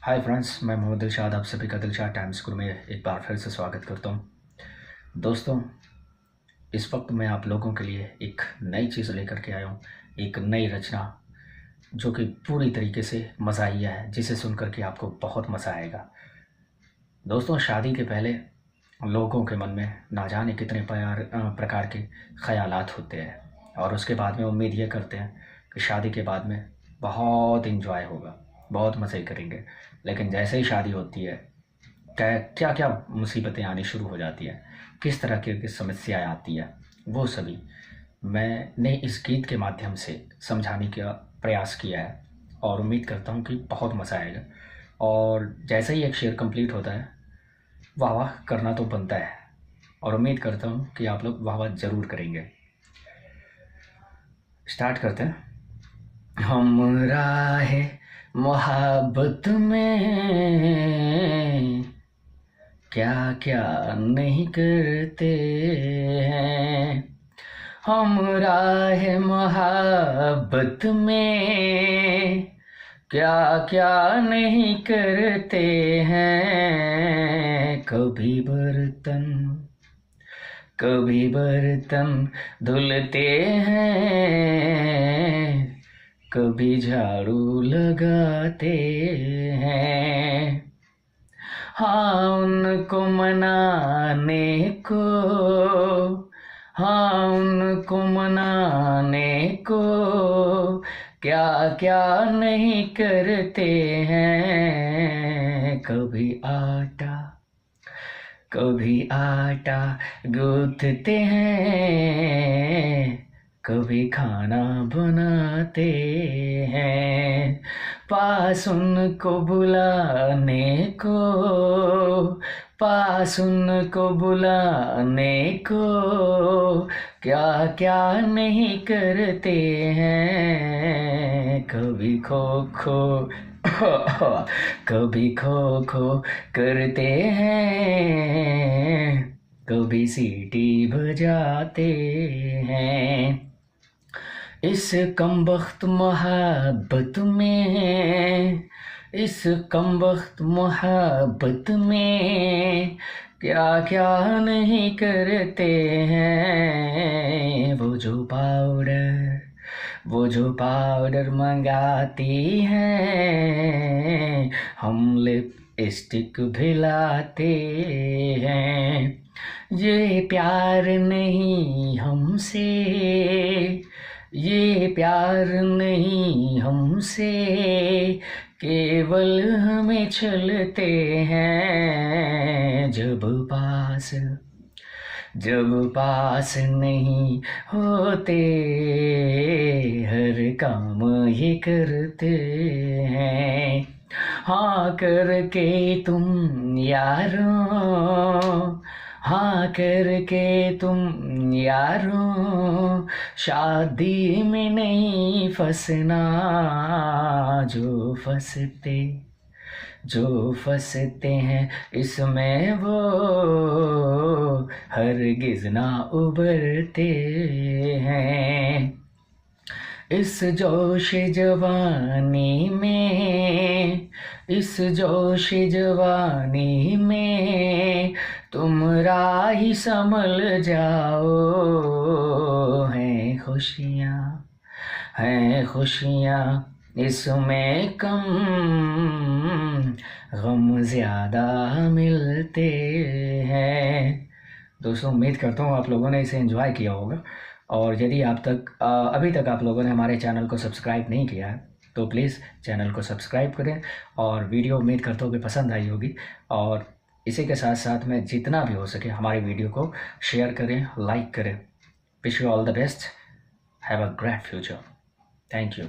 Hi friends, मैं मोहम्मद दिलशाद आप सभी का दिलशाद टाइम स्कूल में एक बार फिर से स्वागत करता हूँ। दोस्तों, इस वक्त मैं आप लोगों के लिए एक नई चीज़ लेकर के आया हूँ, एक नई रचना जो कि पूरी तरीके से मज़ाहिया है, जिसे सुनकर के आपको बहुत मज़ा आएगा। दोस्तों, शादी के पहले लोगों के मन में ना जाने कितने प्रकार के ख़यालात होते हैं और उसके बाद में उम्मीद ये करते हैं कि शादी के बाद में बहुत इन्जॉय होगा, बहुत मज़े करेंगे। लेकिन जैसे ही शादी होती है, क्या क्या मुसीबतें आनी शुरू हो जाती हैं, किस तरह की समस्याएं आती है, वो सभी मैंने इस गीत के माध्यम से समझाने का प्रयास किया है और उम्मीद करता हूँ कि बहुत मज़ा आएगा। और जैसे ही एक शेर कंप्लीट होता है, वाह वाह करना तो बनता है और उम्मीद करता हूँ कि आप लोग वाह वाह ज़रूर करेंगे। स्टार्ट करते हैं। हम राहे मोहब्बत में क्या क्या नहीं करते हैं, हम राहे मोहब्बत में क्या क्या नहीं करते हैं। कभी बर्तन धुलते हैं, कभी झाड़ू लगाते हैं। हाँ उनको मनाने को क्या क्या नहीं करते हैं। कभी आटा गूंथते हैं, कभी खाना बनाते हैं। पास उनको बुलाने को क्या क्या नहीं करते हैं। कभी खो खो करते हैं, कभी सीटी बजाते हैं। इस कमबख्त मोहब्बत में क्या क्या नहीं करते हैं। वो जो पाउडर मंगाती हैं, हम लिपस्टिक भी लाते हैं। ये प्यार नहीं हमसे, केवल हमें छलते हैं। जब पास नहीं होते, हर काम ये करते हैं। हाँ करके तुम यारों शादी में नहीं फंसना। जो फंसते हैं इसमें वो हरगिज़ ना उबरते हैं। इस जोश जवानी में तुम राही संभल जाओ। हैं खुशियाँ इसमें कम, गम ज़्यादा मिलते हैं। दोस्तों, उम्मीद करता हूँ आप लोगों ने इसे एंजॉय किया होगा। और यदि अभी तक आप लोगों ने हमारे चैनल को सब्सक्राइब नहीं किया है तो प्लीज़ चैनल को सब्सक्राइब करें और वीडियो उम्मीद करता हूँ कि पसंद आई होगी। और इसी के साथ साथ में जितना भी हो सके हमारी वीडियो को शेयर करें, लाइक करें। Wish you all the best. Have a great future. Thank you.